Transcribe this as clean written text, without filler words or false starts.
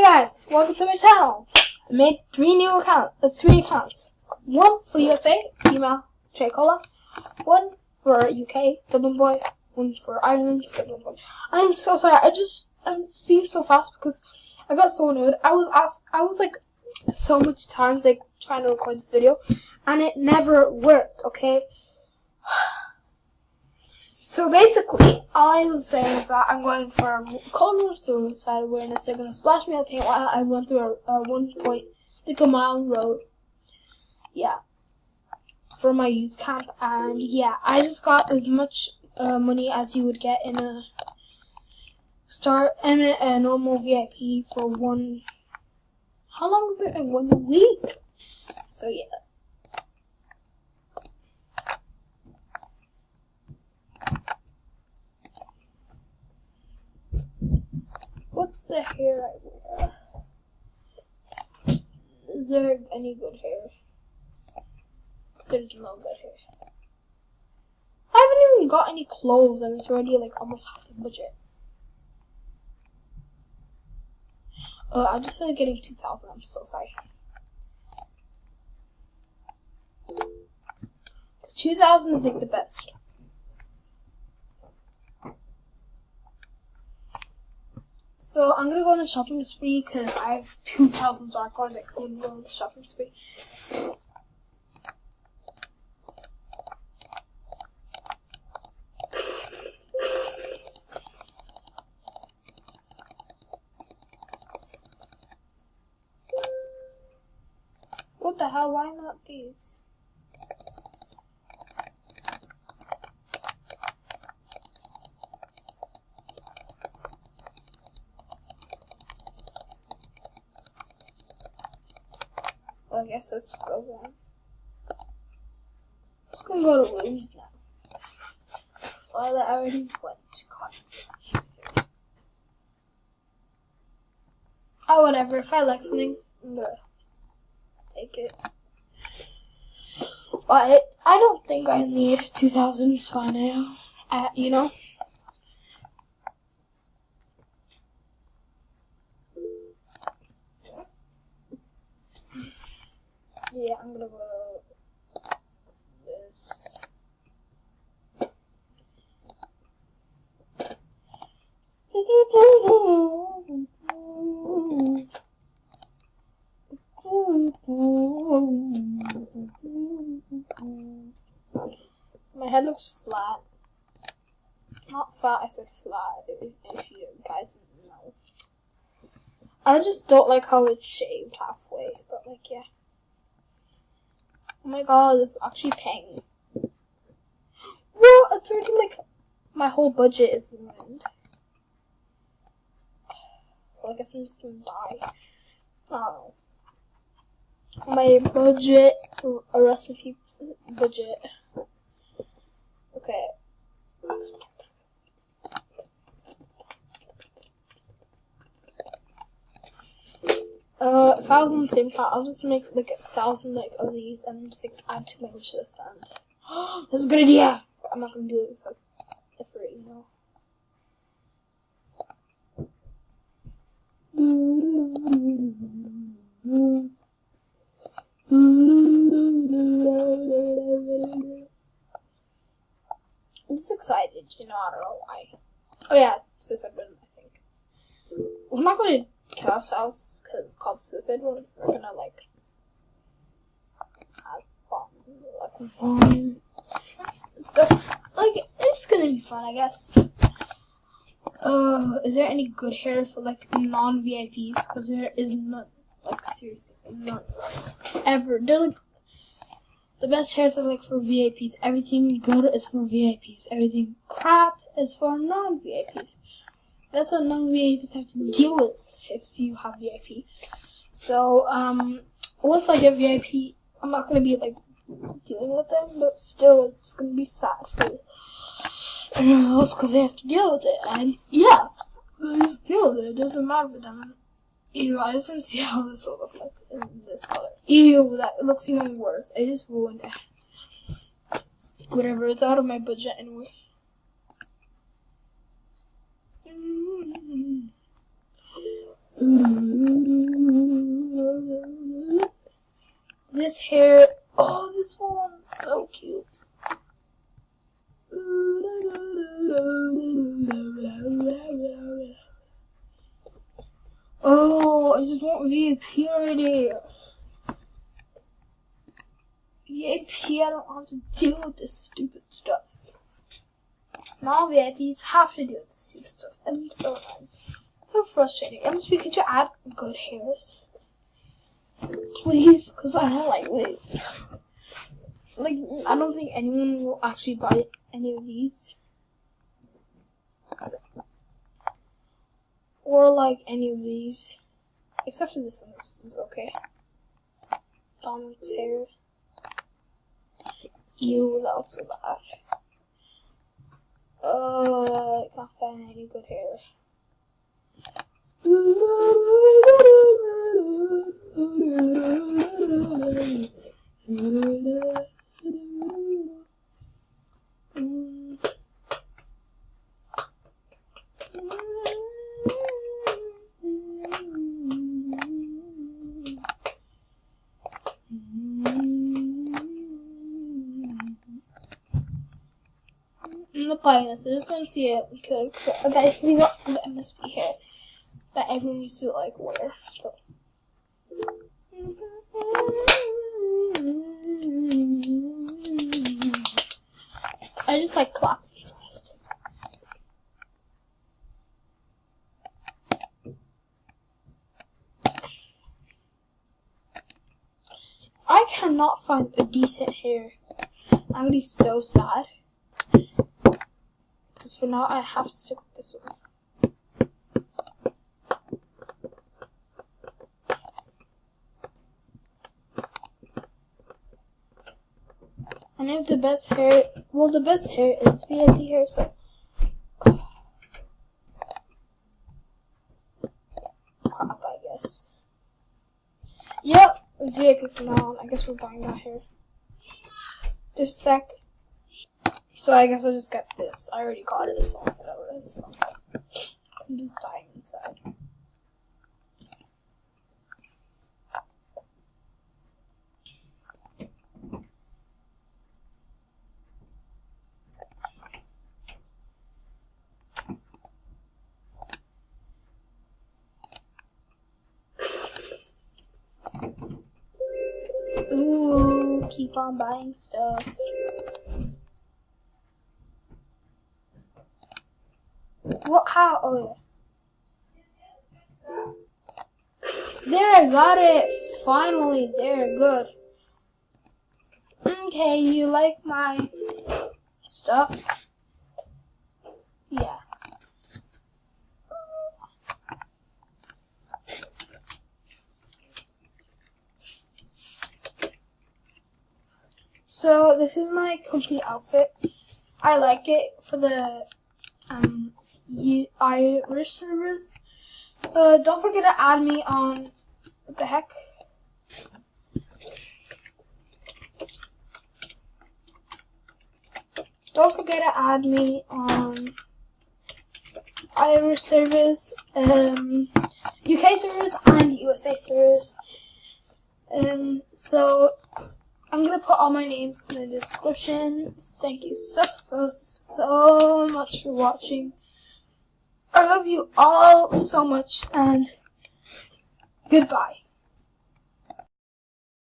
guys, welcome to my channel. I made three accounts. One for USA, email CherryColaxxx. One for UK, DublinBoy. One for Ireland, DublinBoy. I'm so sorry. I'm speaking so fast because I got so annoyed. I was like so much times like trying to record this video, and it never worked. Okay. So basically, all I was saying is that I'm going for a cold room suicide awareness. They're gonna splash me with paint while I run through a 1 mile road. Yeah, for my youth camp, and yeah, I just got as much money as you would get in a normal VIP for one. How long is it? In 1 week. So yeah. What's the hair I wear? Is there any good hair? There's no good hair. I haven't even got any clothes and it's already like almost half the budget. I'm just getting 2,000. I'm so sorry. Because 2,000 is like the best. So I'm gonna go on a shopping spree because I have 2,000 dark coins. I couldn't go on the shopping spree. What the hell? Why not these? Well, I guess let's go then. Just gonna go to rooms now. Well, I already went to college. Oh, whatever. If I like something, I'm gonna take it. But I don't think I need 2,000. It's fine now. You know. Yeah, I'm gonna go to this. My head looks flat. Not fat, I said flat, if you guys know. I just don't like how it's shaved halfway, but like, yeah. Oh my god, this is actually paying me. Well, it's already like, my whole budget is ruined. Well, I guess I'm just gonna die. Oh. My budget, a recipe budget. Okay. 1,000 same time. I'll just make like 1,000 like of these and just like add to my wish list. And this is a good idea. But I'm not gonna do it because that's effort, you know. I'm just excited, you know. I don't know why. Oh yeah, suicide run. I think we're not gonna kill ourselves because it's called suicide run. We're gonna like have fun, and stuff. Like it's gonna be fun, I guess. Is there any good hair for like non-VIPs? Because there is none. Like seriously, none ever. They're like the best hairs are like for VIPs. Everything good is for VIPs. Everything crap is for non-VIPs. That's what non-VIPs have to deal with if you have VIP. So once I get VIP, I'm not gonna be like dealing with them, but still, it's gonna be sad for everyone else because they have to deal with it. And yeah, they just deal with it. It doesn't matter for them. Ew, I just want to see how this will look like in this color. Ew, that looks even worse. I just ruined it. Whatever, it's out of my budget anyway. this hair. Oh, this one's so cute. Oh, I just want VIP already. VIP, I don't have to deal with this stupid stuff. Now VIPs have to deal with this stupid stuff. I'm so mad. So frustrating. MSP, could you add good hairs? Please, because I don't like this. Like, I don't think anyone will actually buy any of these. Or like any of these. Except for this one, this is okay. Dominic's hair. Ew, that looks so bad. I can't find any good hair. I'm not buying this. I just want to see it because I just got the MSP hair that everyone used to like wear. So I just like clapping fast. I cannot find a decent hair. I'm gonna be so sad. Because for now, I have to stick with this one. And if the best hair, well, the best hair is VIP hair, so. Crap, I guess. Yep, it's VIP from now on. I guess we're buying that hair. Just a sec. So I guess I'll just get this. I already got it, so whatever it is. So. I'm just dying inside. Ooh, keep on buying stuff. What? How? Oh yeah. There, I got it. Finally, there. Good. Okay, you like my stuff? Yeah. So this is my complete outfit. I like it for the Irish servers. Don't forget to add me on. What the heck? Don't forget to add me on Irish servers, UK servers, and USA servers. So I'm gonna put all my names in the description. Thank you so much for watching. I love you all so much, and goodbye.